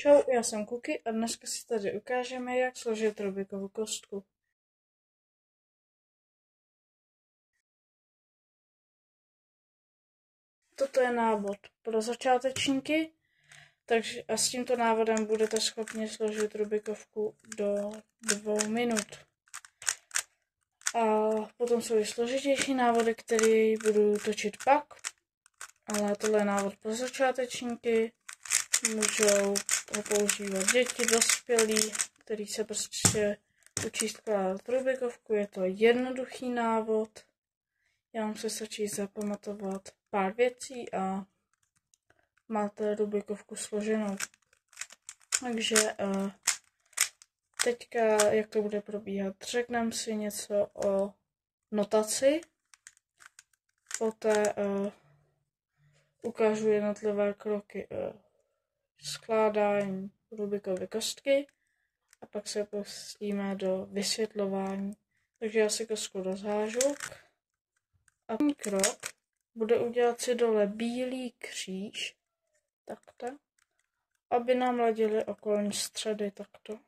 Čau, já jsem Kuky a dneska si tady ukážeme, jak složit Rubikovu kostku. Toto je návod pro začátečníky, takže a s tímto návodem budete schopni složit Rubikovku do 2 minut. A potom jsou i složitější návody, které budu točit pak, ale tohle je návod pro začátečníky. Můžou ho používat děti, dospělí, který se prostě učí skládat Rubikovku. Je to jednoduchý návod. Jenom se stačí zapamatovat pár věcí a máte Rubikovku složenou. Takže teďka, jak to bude probíhat, řekneme si něco o notaci, poté ukážu jednotlivé kroky skládání Rubikovy kostky a pak se pustíme do vysvětlování. Takže já si kostku rozhážu a první krok bude udělat si dole bílý kříž, takto, aby nám ladily okolní středy, takto.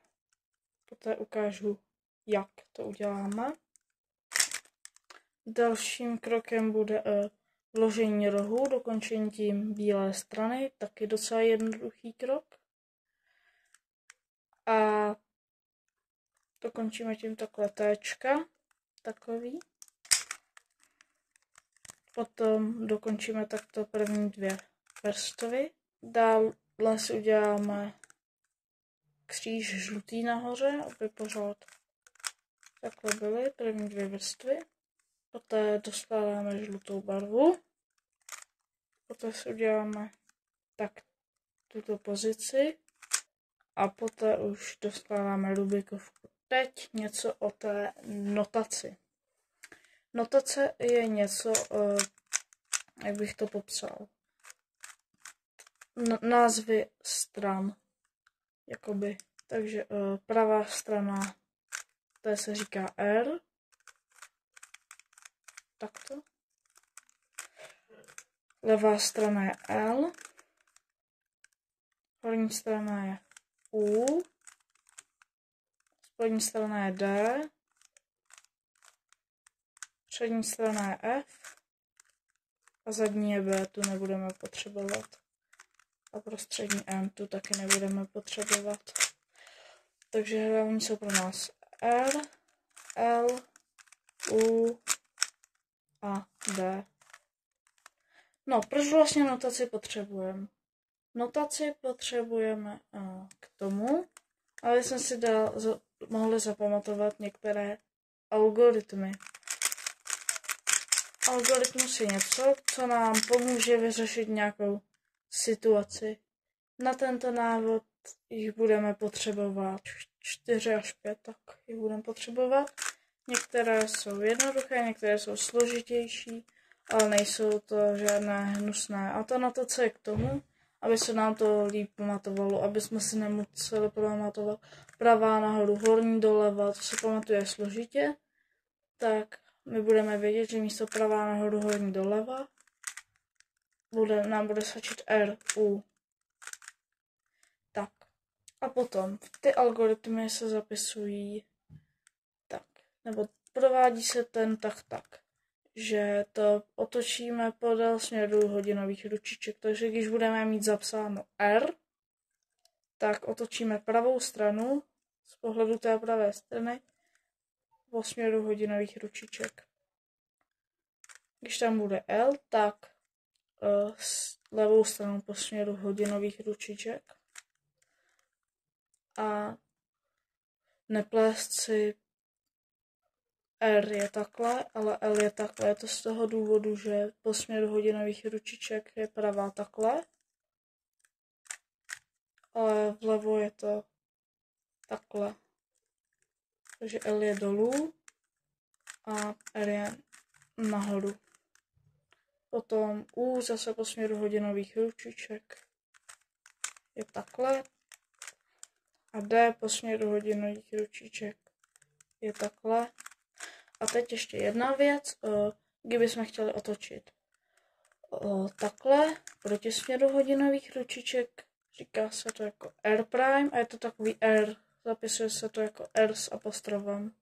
Poté ukážu, jak to uděláme. Dalším krokem bude vložení rohu, dokončení tím bílé strany, taky docela jednoduchý krok. A dokončíme tím takhle téčka, takový. Potom dokončíme takto první 2 vrstvy. Dále si uděláme kříž žlutý nahoře, aby pořád takhle byly první 2 vrstvy. Poté doskládáme žlutou barvu. Poté si uděláme tak tuto pozici. A poté už doskládáme Rubikovku. Teď něco o té notaci. Notace je něco, jak bych to popsal. Názvy stran. Jakoby. Takže pravá strana, to se říká R. Takto. Levá strana je L. Horní strana je U. Spodní strana je D. Přední strana je F. A zadní je B, tu nebudeme potřebovat. A prostřední M tu taky nebudeme potřebovat. Takže hlavní jsou pro nás R, L, U a D. No, proč vlastně notaci potřebujeme? Notaci potřebujeme k tomu, aby jsme si mohli zapamatovat některé algoritmy. Algoritmus je něco, co nám pomůže vyřešit nějakou situaci. Na tento návod jich budeme potřebovat 4 až 5, tak jich budeme potřebovat. Některé jsou jednoduché, některé jsou složitější, ale nejsou to žádné hnusné. A ta notace je k tomu, aby se nám to líp pamatovalo, aby jsme si nemuseli pamatovat pravá nahoru, horní doleva, to se pamatuje složitě, tak my budeme vědět, že místo pravá nahoru, horní doleva nám bude stačit R, U. Tak. A potom ty algoritmy se zapisují tak. Nebo provádí se ten tak, že to otočíme podél směru hodinových ručiček. Takže když budeme mít zapsáno R, tak otočíme pravou stranu z pohledu té pravé strany po směru hodinových ručiček. Když tam bude L, tak s levou stranou po směru hodinových ručiček. A neplést si R je takhle, ale L je takhle. Je to z toho důvodu, že po směru hodinových ručiček je pravá takhle, ale vlevo je to takhle. Takže L je dolů a R je nahoru. Potom U zase po směru hodinových ručiček je takhle. A D po směru hodinových ručiček je takhle. A teď ještě jedna věc, kdybychom chtěli otočit takhle proti směru hodinových ručiček, Říká se to jako R prime a je to takový R. Zapisuje se to jako R s apostrofem.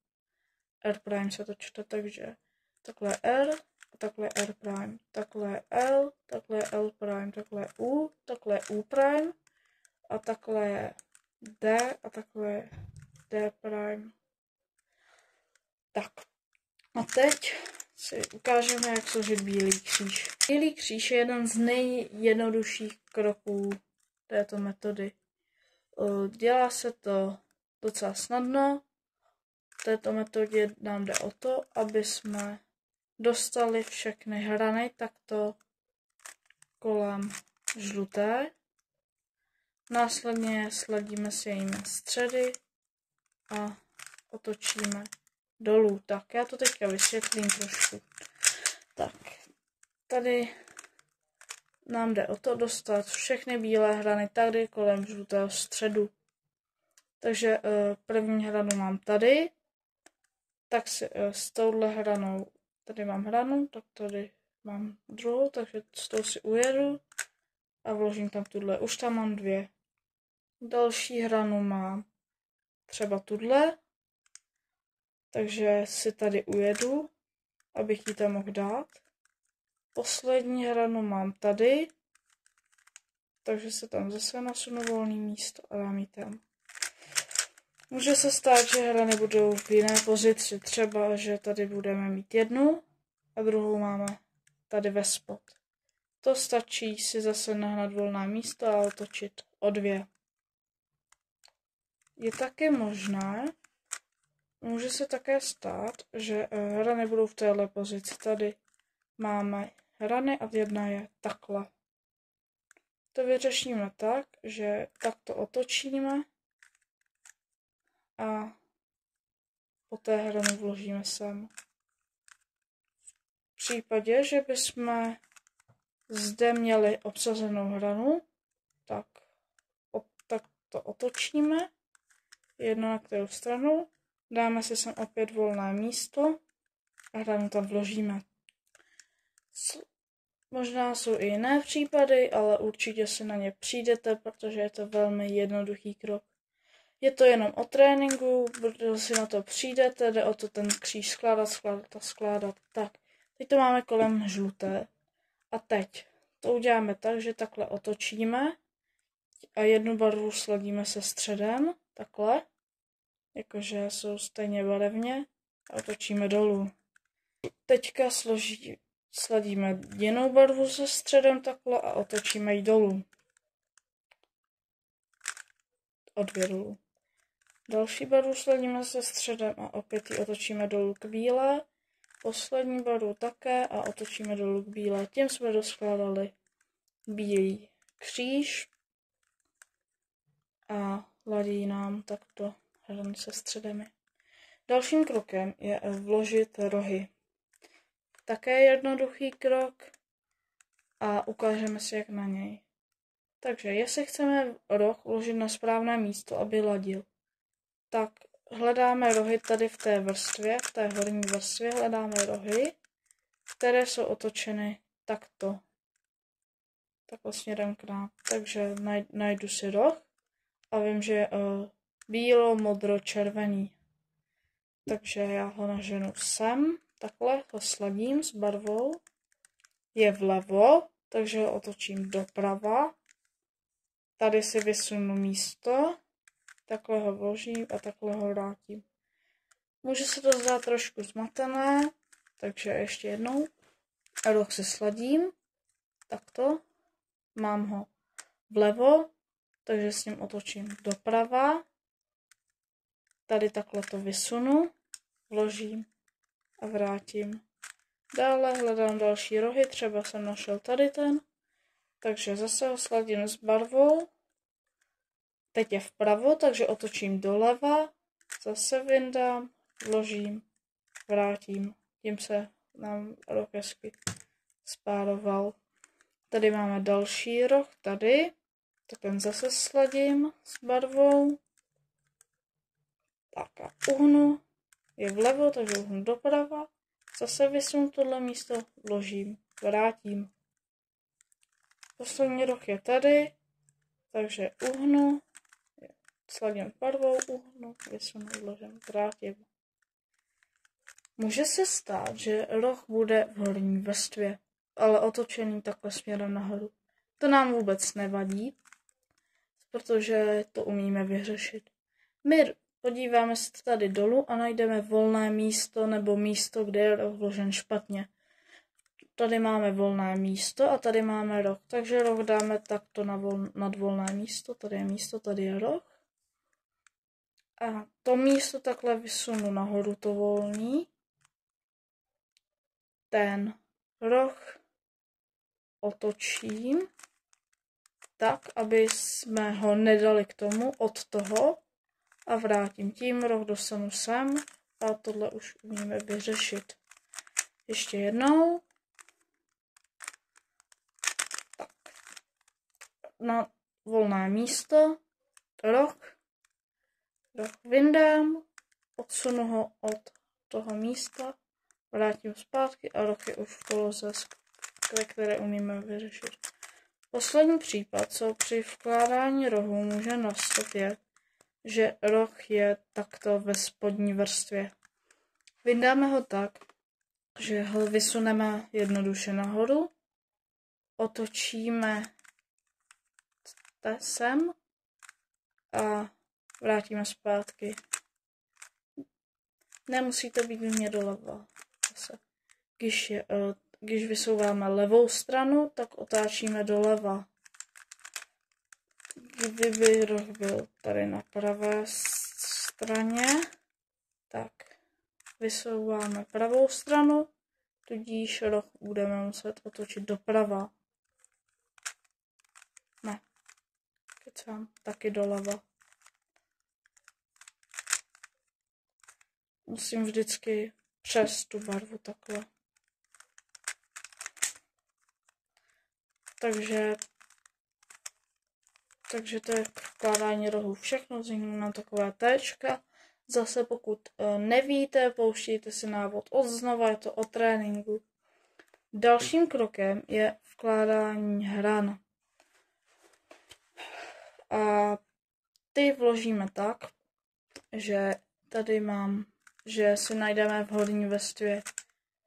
R prime se to čte, takže takhle R a takhle R prime. Takhle L, takhle L prime, takhle U prime a takhle D a takhle D prime. Tak a teď si ukážeme, jak složit bílý kříž. Bílý kříž je jeden z nejjednodušších kroků této metody. Dělá se to docela snadno. V této metodě nám jde o to, aby jsme dostali všechny hrany takto kolem žluté. Následně sladíme s jejími středy a otočíme dolů. Tak, já to teďka vysvětlím trošku. Tak, tady nám jde o to dostat všechny bílé hrany tady kolem žlutého středu. Takže první hranu mám tady, tak si s touhle hranou, tady mám hranu, tak tady mám druhou, takže s tou si ujedu a vložím tam tuhle. Už tam mám dvě. Další hranu mám třeba tuhle, takže si tady ujedu, abych ji tam mohl dát. Poslední hranu mám tady, takže se tam zase nasunu volné místo a dám ji tam. Může se stát, že hrany budou v jiné pozici, třeba, že tady budeme mít jednu a druhou máme tady ve spod. To stačí si zase nahnat volná místa a otočit o dvě. Je také možné, může se také stát, že hrany budou v téhle pozici. Tady máme hrany a jedna je takhle. To vyřešíme tak, že takto otočíme a poté hranu vložíme sem. V případě, že bychom zde měli obsazenou hranu, tak to otočíme jedno na kterou stranu, dáme si sem opět volné místo a hranu tam vložíme. Možná jsou i jiné případy, ale určitě si na ně přijdete, protože je to velmi jednoduchý krok. Je to jenom o tréninku, protože si na to přijdete, jde o to ten kříž skládat. Tak, teď to máme kolem žluté. A teď to uděláme tak, že takhle otočíme a jednu barvu sladíme se středem, takhle, jakože jsou stejně barevně a otočíme dolů. Teďka sladíme jinou barvu se středem takhle a otočíme ji dolů. O dvě dolů. Další barvu sladíme se středem a opět ji otočíme dolů k bílé. Poslední barvu také a otočíme dolů k bílé. Tím jsme doskládali bílý kříž a ladí nám takto hrany se středemi. Dalším krokem je vložit rohy. Také jednoduchý krok a ukážeme si, jak na něj. Takže jestli chceme roh vložit na správné místo, aby ladil, tak hledáme rohy tady v té vrstvě, v té horní vrstvě hledáme rohy, které jsou otočeny takto. Takhle směrem k nám. Takže najdu si roh a vím, že je bílo-modro-červený. Takže já ho naženu sem, takhle ho sladím s barvou. Je vlevo, takže ho otočím doprava. Tady si vysunu místo, takhle ho vložím a takhle ho vrátím. Může se to zdát trošku zmatené, takže ještě jednou. Roh si sladím, takto. Mám ho vlevo, takže s ním otočím doprava. Tady takhle to vysunu, vložím a vrátím. Dále hledám další rohy, třeba jsem našel tady ten. Takže zase ho sladím s barvou. Teď je vpravo, takže otočím doleva. Zase vyndám, vložím, vrátím. Tím se nám roh hezky spároval. Tady máme další roh, tady. Tak ten zase sladím s barvou. Tak a uhnu. Je vlevo, takže uhnu doprava. Zase vysunu tohle místo, vložím, vrátím. Poslední roh je tady. Takže uhnu, sladím barvou, uhnu, vysunu, vložím, vrátím. Může se stát, že roh bude v horní vrstvě, ale otočený takhle směrem nahoru. To nám vůbec nevadí, protože to umíme vyřešit. My podíváme se tady dolů a najdeme volné místo nebo místo, kde je roh vložen špatně. Tady máme volné místo a tady máme roh, takže roh dáme takto nad volné místo, tady je roh. A to místo takhle vysunu nahoru, to volný. Ten roh otočím tak, aby jsme ho nedali k tomu od toho a vrátím. Tím roh dostanu sem a tohle už umíme vyřešit. Ještě jednou. Tak. Na volné místo roh vyndám, odsunu ho od toho místa, vrátím zpátky a roh je už v poloze, které umíme vyřešit. Poslední případ, co při vkládání rohu může nastat, je, že roh je takto ve spodní vrstvě. Vyndáme ho tak, že ho vysuneme jednoduše nahoru, otočíme sem a vrátíme zpátky. Nemusí to být mě doleva. Když vysouváme levou stranu, tak otáčíme doleva. Kdyby roh byl tady na pravé straně, tak vysouváme pravou stranu, tudíž roh budeme muset otočit doprava. Ne, kecám, taky doleva. Musím vždycky přes tu barvu takhle. Takže to je k vkládání rohů všechno, vzniknou nám takové téčka. Zase pokud nevíte, pouštíte si návod od znova, je to o tréninku. Dalším krokem je vkládání hran. A ty vložíme tak, že tady že si najdeme v horní vrstvě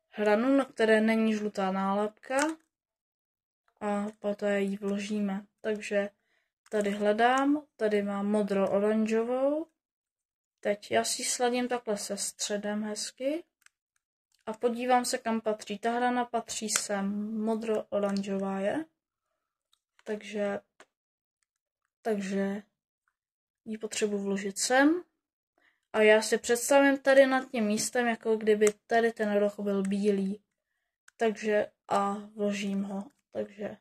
hranu, na které není žlutá nálepka a poté ji vložíme. Takže tady hledám, tady mám modro-oranžovou. Teď já si sladím takhle se středem hezky a podívám se, kam patří. Ta hrana patří sem, modro-oranžová je. Takže ji potřebuji vložit sem. A já si představím tady nad tím místem, jako kdyby tady ten roh byl bílý. Takže a vložím ho. Takže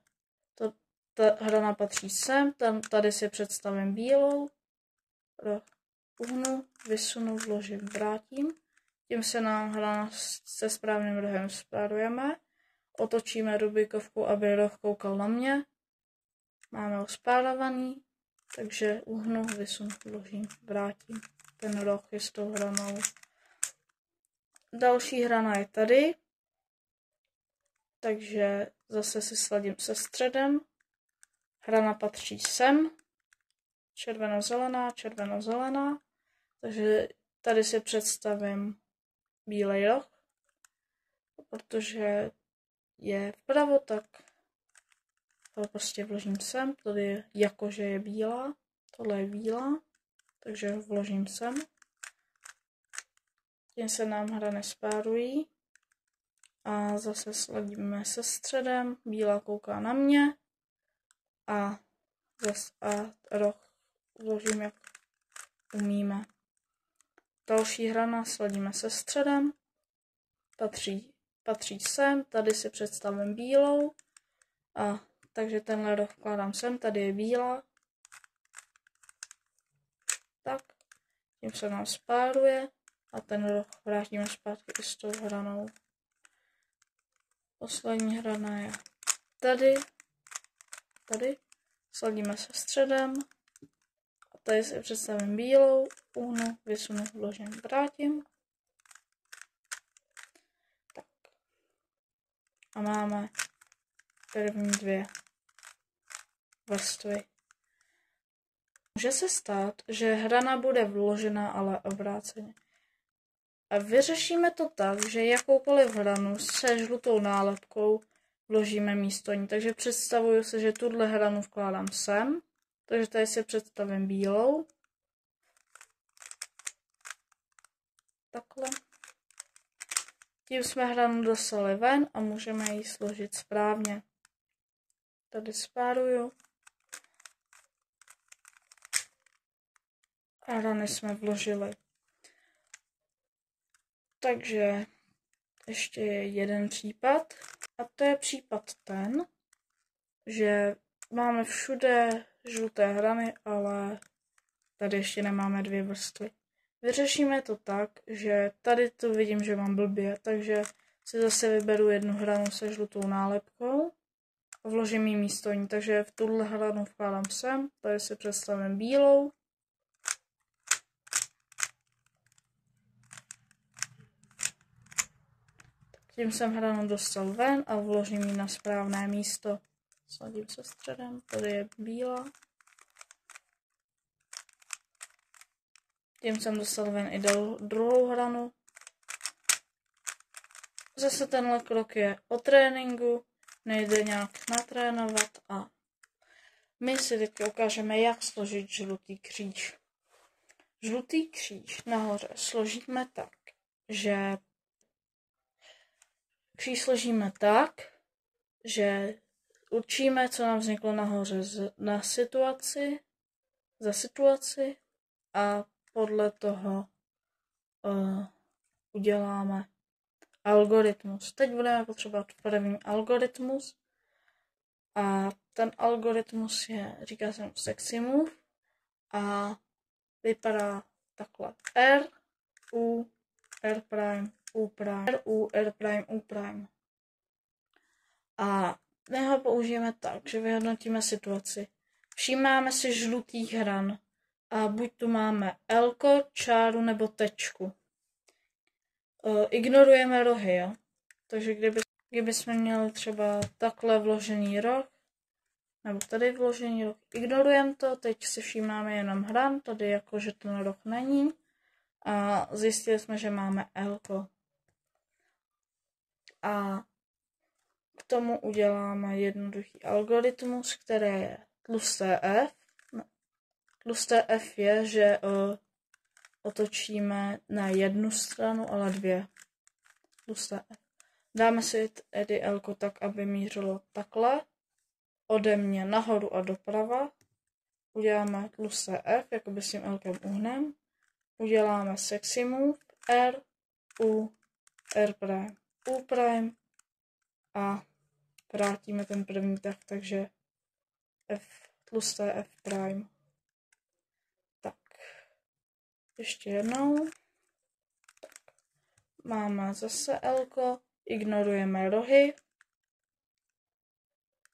ta hrana patří sem, tady si představím bílou. Roh uhnu, vysunu, vložím, vrátím. Tím se nám hrana se správným rohem spárujeme. Otočíme rubikovku, aby roh koukal na mě. Máme ho spárovaný. Takže uhnu, vysunu, vložím, vrátím. Ten roh je s tou hranou. Další hrana je tady. Takže zase si sladím se středem. Hrana patří sem. Červeno-zelená, červeno-zelená. Takže tady si představím bílej roh. Protože je vpravo, tak to prostě vložím sem. Tady je jakože je bílá. Tohle je bílá. Takže ho vložím sem. Tím se nám hrany spárují. A zase sladíme se středem. Bílá kouká na mě. A roh vložím, jak umíme. Další hrana sladíme se středem. Patří sem. Tady si představím bílou. Takže tenhle roh vkládám sem. Tady je bílá. Tak. Tím se nám spáruje. A ten roh vrátíme zpátky i s tou hranou. Poslední hrana je tady. Sladíme se středem. A tady si představím bílou. Uhnu, vysunu, vložím, vrátím. Tak. A máme první dvě vrstvy. Může se stát, že hrana bude vložena, ale obráceně. A vyřešíme to tak, že jakoukoliv hranu se žlutou nálepkou vložíme místo ní. Takže představuju se, že tuhle hranu vkládám sem. Takže tady si představím bílou. Takhle. Tím jsme hranu dostali ven a můžeme ji složit správně. Tady spáruju. A hrany jsme vložili. Takže ještě je jeden případ. A to je případ ten, že máme všude žluté hrany, ale tady ještě nemáme 2 vrstvy. Vyřešíme to tak, že tady to vidím, že mám blbě, takže si zase vyberu jednu hranu se žlutou nálepkou a vložím ji místo ní. Takže v tuhle hranu vkládám sem, tady si představím bílou. Tím jsem hranu dostal ven a vložím ji na správné místo. Sladím se středem, tady je bílá. Tím jsem dostal ven i druhou hranu. Zase tenhle krok je o tréninku, nejde nějak natrénovat a my si teď ukážeme, jak složit žlutý kříž. Žlutý kříž nahoře složíme tak, že kříž složíme tak, že určíme, co nám vzniklo nahoře za situaci a podle toho uděláme algoritmus. Teď budeme potřebovat první algoritmus a ten algoritmus říká se mu sexy move a vypadá takhle. R, U, R prime, U prime, R, U, R prime, U prime. A my ho použijeme tak, že vyhodnotíme situaci. Všímáme si žlutých hran a buď tu máme L-ko, čáru nebo tečku. Ignorujeme rohy, jo. Takže kdybychom měli třeba takhle vložený roh, nebo tady vložený roh, ignorujeme to, teď si všímáme jenom hran, tady jakože ten roh není a zjistili jsme, že máme L-ko. A k tomu uděláme jednoduchý algoritmus, který je tlusté F. Tlusté F je, že otočíme na jednu stranu, ale 2. Tlusté F. Dáme si tedy L-ko tak, aby mířilo takhle. Ode mě nahoru a doprava. Uděláme tlusté F, jakoby s tím L-kem uhnem. Uděláme sexy move, R, U, R prime, U prime a vrátíme ten první tah, takže F, tlusté F prime. Tak, ještě jednou. Tak. Máme zase L-ko, ignorujeme rohy,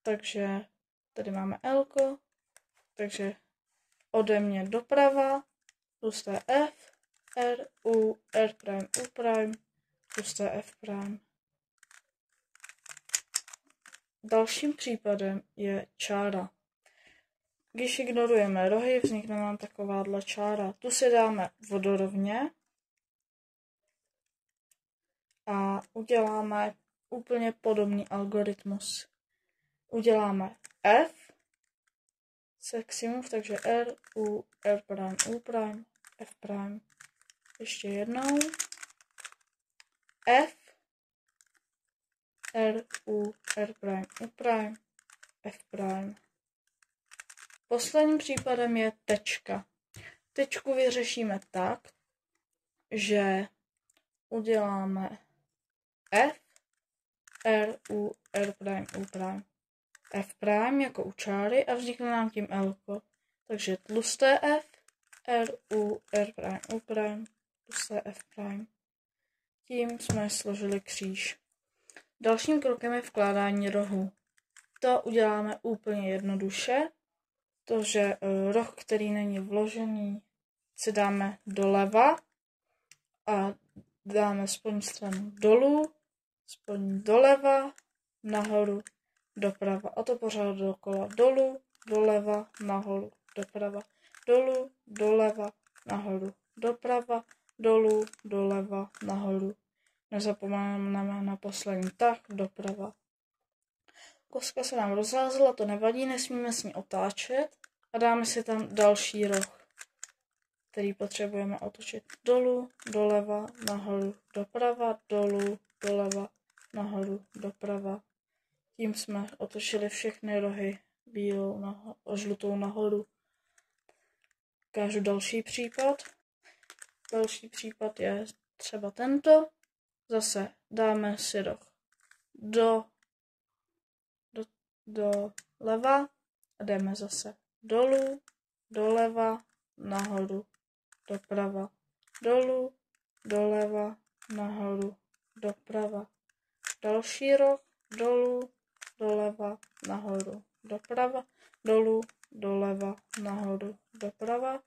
takže tady máme L-ko, takže ode mě doprava, tlusté F, R, U, R prime, U prime, tlusté F prime. Dalším případem je čára. Když ignorujeme rohy, vznikne nám takováhle čára. Tu si dáme vodorovně a uděláme úplně podobný algoritmus. Uděláme F, sexy move, takže R, U, R prime, U prime, F prime. Ještě jednou. F, R, U, R prime, U prime, F prime. Posledním případem je tečka. Tečku vyřešíme tak, že uděláme F, R, U, R prime, U prime, F prime jako u čáry a vznikne nám tím L-ko. Takže tlusté F, R, U, R prime, U prime, tlusté F prime. Tím jsme složili kříž. Dalším krokem je vkládání rohu. To uděláme úplně jednoduše. To, že roh, který není vložený, si dáme doleva a dáme spodní stranu dolů, spodní doleva, nahoru, doprava. A to pořád dokola. Dolů, doleva, nahoru, doprava. dolů, doleva, nahoru, doprava, dolů, doleva, nahoru. Nezapomeneme na poslední tah, doprava. Koska se nám rozházela, to nevadí, nesmíme s ní otáčet a dáme si tam další roh, který potřebujeme otočit dolů, doleva, nahoru, doprava, dolů, doleva, nahoru, doprava. Tím jsme otočili všechny rohy bílou a žlutou nahoru. Ukážu další případ. Další případ je třeba tento. Zase dáme si roh doleva a jdeme zase dolů, doleva, nahoru, doprava, dolů, doleva, nahoru, doprava. Další roh dolů, doleva, nahoru, doprava, dolů, doleva, nahoru, doprava.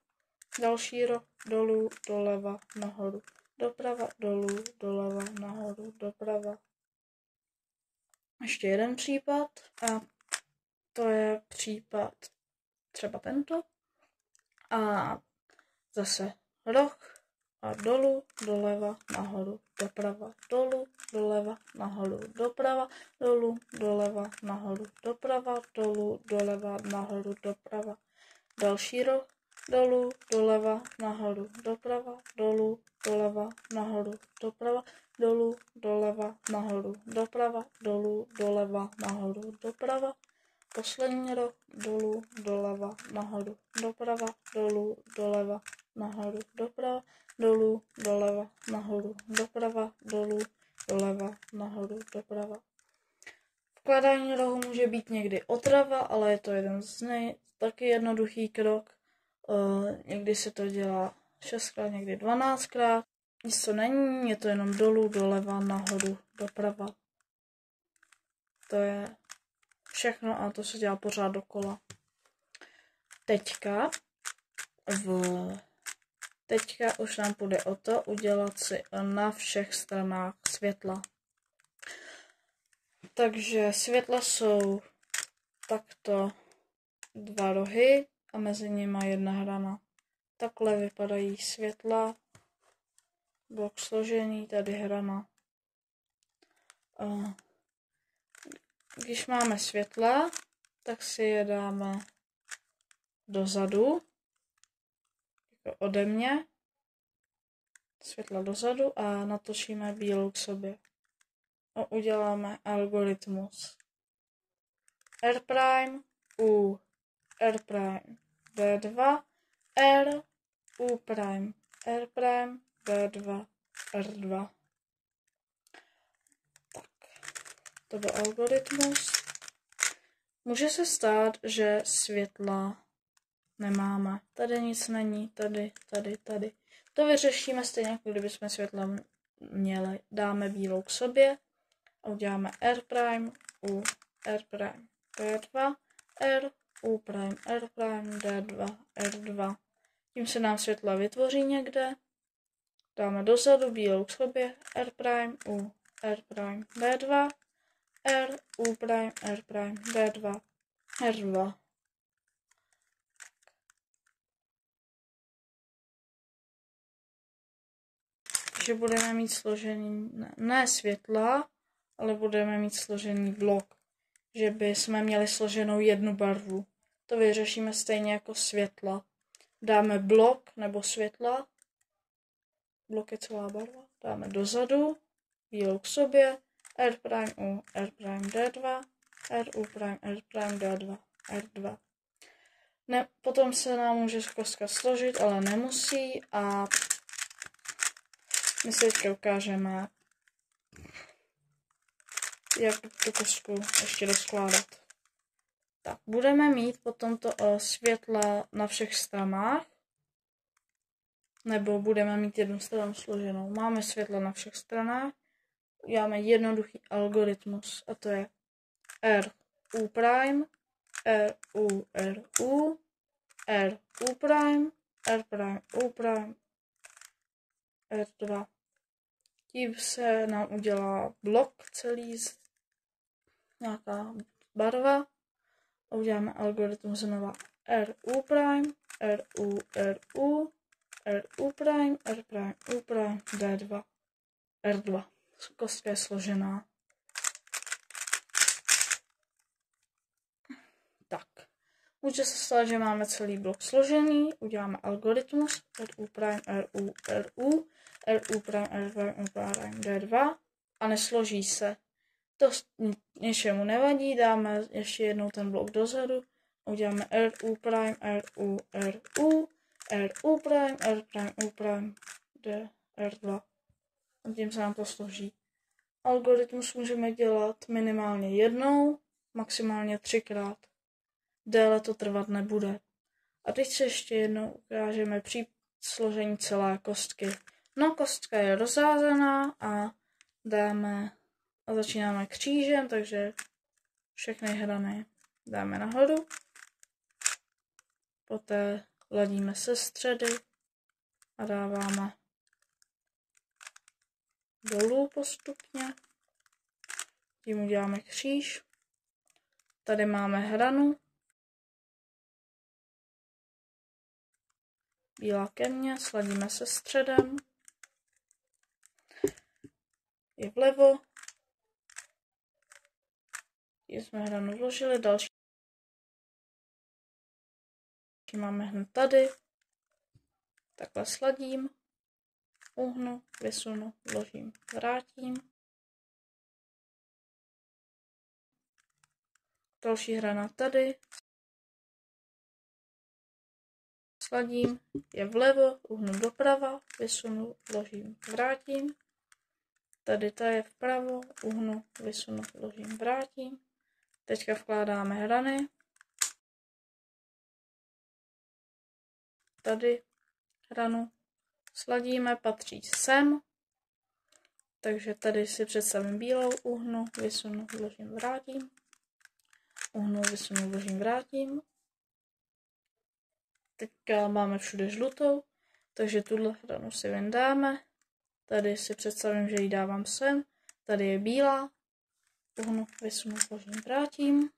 Další roh dolů, doleva, nahoru, doprava, dolů, doleva, nahoru, doprava. Ještě jeden případ a to je případ třeba tento. A zase roh a dolů, doleva, nahoru, doprava, dolů, doleva, nahoru, doprava, dolů, doleva, nahoru, doprava, dolů, doleva, nahoru, doprava. Další roh dolů, doleva, nahoru, doprava, dolů, doleva, nahoru, doprava, dolů, doleva, nahoru, doprava, dolů, doleva, nahoru, doprava. Poslední roh dolů, doleva, nahoru, doprava, dolů, doleva, nahoru, doprava, dolů, doleva, nahoru, doprava, dolů, doleva, nahoru, doprava. Vkládání rohu může být někdy otrava, ale je to jeden z taky jednoduchý krok. Někdy se to dělá 6krát, někdy 12krát. Nic to není, je to jenom dolů, doleva, nahoru, doprava. To je všechno a to se dělá pořád dokola. Teďka už nám půjde o to udělat si na všech stranách světla. Takže světla jsou takto 2 rohy a mezi nimi 1 hrana. Takhle vypadají světla. Blok složený, tady hrana. Když máme světla, tak si je dáme dozadu, jako ode mě. Světla dozadu a natočíme bílou k sobě. A uděláme algoritmus. R', U, R', D2, R, U', R', D2, R2. Tak, to byl algoritmus. Může se stát, že světla nemáme. Tady nic není, tady. To vyřešíme stejně, jako kdybychom světla měli. Dáme bílou k sobě a uděláme R', U, R', D2, R, U', R', D2, R2. Tím se nám světla vytvoří někde. Dáme dozadu bílou k sobě, R', U, R', D2, R, U', R', D2, R2. Takže budeme mít složený, ne světla, ale budeme mít složený blok. Že by jsme měli složenou 1 barvu. To vyřešíme stejně jako světla. Dáme blok nebo světla. Blok je celá barva. Dáme dozadu, bílou k sobě, R', U, R', D2, R, U', R', D2, R2. Ne, potom se nám může koska složit, ale nemusí a my si teďka ukážeme, jak tu kostku ještě rozkládat. Tak, budeme mít potom to světla na všech stranách, nebo budeme mít 1 stranu složenou. Máme světla na všech stranách, uděláme jednoduchý algoritmus a to je R, U', R, U, R, U, R, U', R', U', R2. Tím se nám udělá blok celý, nějaká barva a uděláme algoritmus znova R, U', RU, RU, RU prime, R prime, U prime, D2, R2. Kostka je složená. Tak. Může se stát, že máme celý blok složený, uděláme algoritmus RU prime, RU, RU, RU prime, R prime, U prime, D2 a nesloží se. To něčemu nevadí, dáme ještě jednou ten blok dozadu, uděláme RU prime, RU, RU, RU prime, R prime, U prime, D, R2. A tím se nám to složí. Algoritmus můžeme dělat minimálně jednou, maximálně 3krát. Déle to trvat nebude. A teď se ještě jednou ukážeme při složení celé kostky. No, kostka je rozházená a začínáme křížem, takže všechny hrany dáme nahoru. Poté ladíme se středy a dáváme dolů postupně. Tím uděláme kříž. Tady máme hranu. Bílá ke mně, sladíme se středem. Je vlevo. Tím jsme hranu vložili, další máme hned tady. Takhle sladím, uhnu, vysunu, vložím, vrátím. Další hrana tady. Sladím, je vlevo, uhnu doprava, vysunu, vložím, vrátím. Tady ta je vpravo, uhnu, vysunu, vložím, vrátím. Teďka vkládáme hrany. Tady hranu sladíme, patří sem. Takže tady si představím bílou, uhnu, vysunu, vložím, vrátím. Uhnu, vysunu, vložím, vrátím. Teďka máme všude žlutou, takže tuhle hranu si vyndáme. Tady si představím, že ji dávám sem. Tady je bílá. Uhnu, vysunu, vložím, vrátím.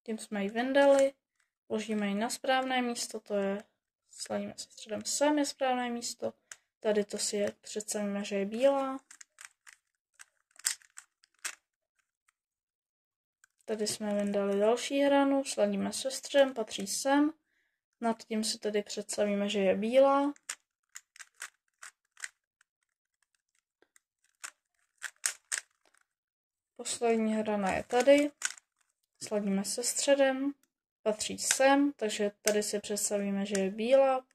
Tím jsme ji vyndali. Vložíme ji na správné místo, to je, sladíme se středem sem, je správné místo. Tady to si představíme, že je bílá. Tady jsme vyndali další hranu, sladíme se středem, patří sem. Nad tím si tedy představíme, že je bílá. Poslední hrana je tady. Sladíme se středem, patří sem, takže tady si představíme, že je bílá.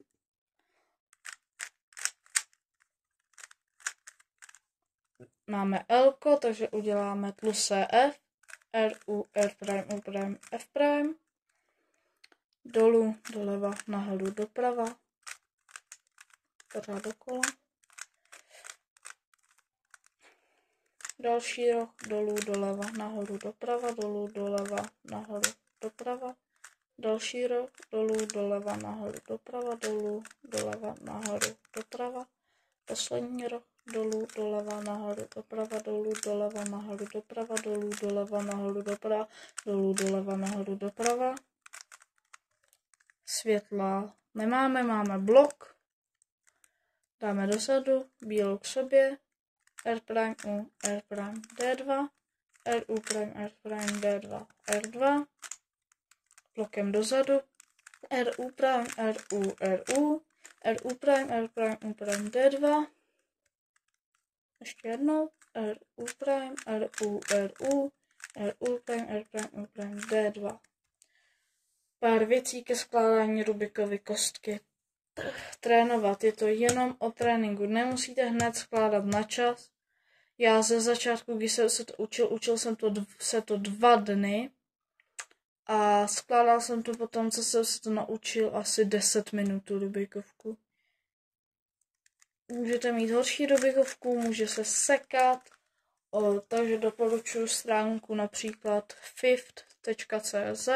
Máme L, takže uděláme tlusé F, R, U, R prime, U prime, F prime. Dolů, doleva, nahoru, doprava. Pořád dokola. Další roh, dolů, doleva, nahoru, doprava, dolů, doleva, nahoru, doprava. Další roh, dolů, doleva, nahoru, doprava, dolů, doleva, nahoru, doprava. Poslední roh, dolů, doleva, nahoru, doprava, dolů, doleva, nahoru, doprava, dolů, doleva, nahoru, doprava, dolů, doleva, nahoru, doprava. Světla nemáme, máme blok. Dáme dozadu, bílou k sobě, R prime U, R prime D2, R U prime, R prime D2, R2. Blokem dozadu, R U prime, R U, R U, R U prime, R prime, U prime D2. Ještě jednou, R U prime, R U, R U, R U prime, R prime, U prime D2. Pár věcí ke skládání Rubikovy kostky. Trénovat, je to jenom o tréninku, nemusíte hned skládat na čas. Já ze začátku, když jsem se to učil jsem se to 2 dny a skládal jsem to potom, co jsem se to naučil, asi 10 minut tu Rubikovku. Můžete mít horší Rubikovku, může se sekat, takže doporučuji stránku například fift.cz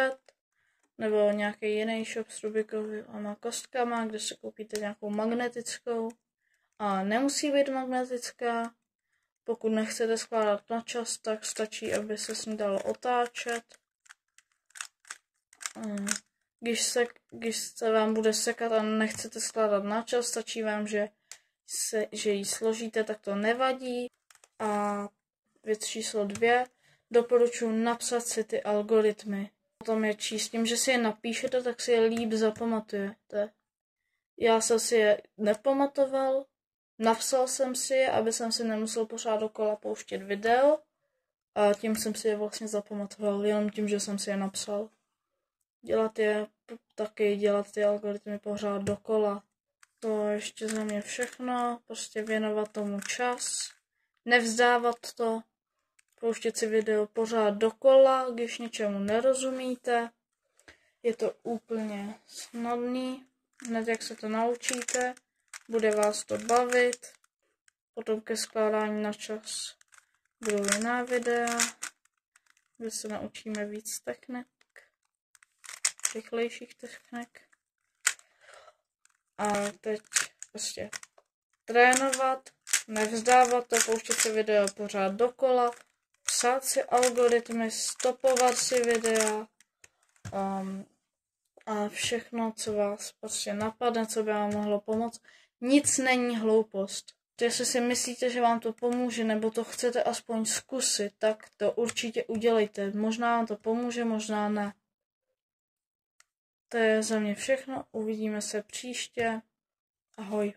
nebo nějaký jiný shop s Rubikovými kostkama, kde si koupíte nějakou magnetickou. A nemusí být magnetická. Pokud nechcete skládat na čas, tak stačí, aby se s ní dalo otáčet. když se vám bude sekat a nechcete skládat na čas, stačí vám, že ji složíte, tak to nevadí. A věc číslo 2, doporučuji napsat si ty algoritmy. Potom je číst tím, že si je napíšete, tak si je líp zapamatujete. Já jsem si je nepamatoval, napsal jsem si je, aby jsem si nemusel pořád dokola pouštět video a tím jsem si je vlastně zapamatoval, jenom tím, že jsem si je napsal. Dělat ty algoritmy pořád dokola. To ještě za mě všechno, prostě věnovat tomu čas, nevzdávat to, pouštět si video pořád dokola, když něčemu nerozumíte. Je to úplně snadný, hned jak se to naučíte, bude vás to bavit. Potom ke skládání na čas budou jiná videa, kde se naučíme víc technik, rychlejších technik. A teď prostě trénovat, nevzdávat to, pouštět si video pořád dokola, psát si algoritmy, stopovat si videa a všechno, co vás prostě napadne, co by vám mohlo pomoct. Nic není hloupost. Jestli si myslíte, že vám to pomůže, nebo to chcete aspoň zkusit, tak to určitě udělejte. Možná vám to pomůže, možná ne. To je za mě všechno, uvidíme se příště. Ahoj.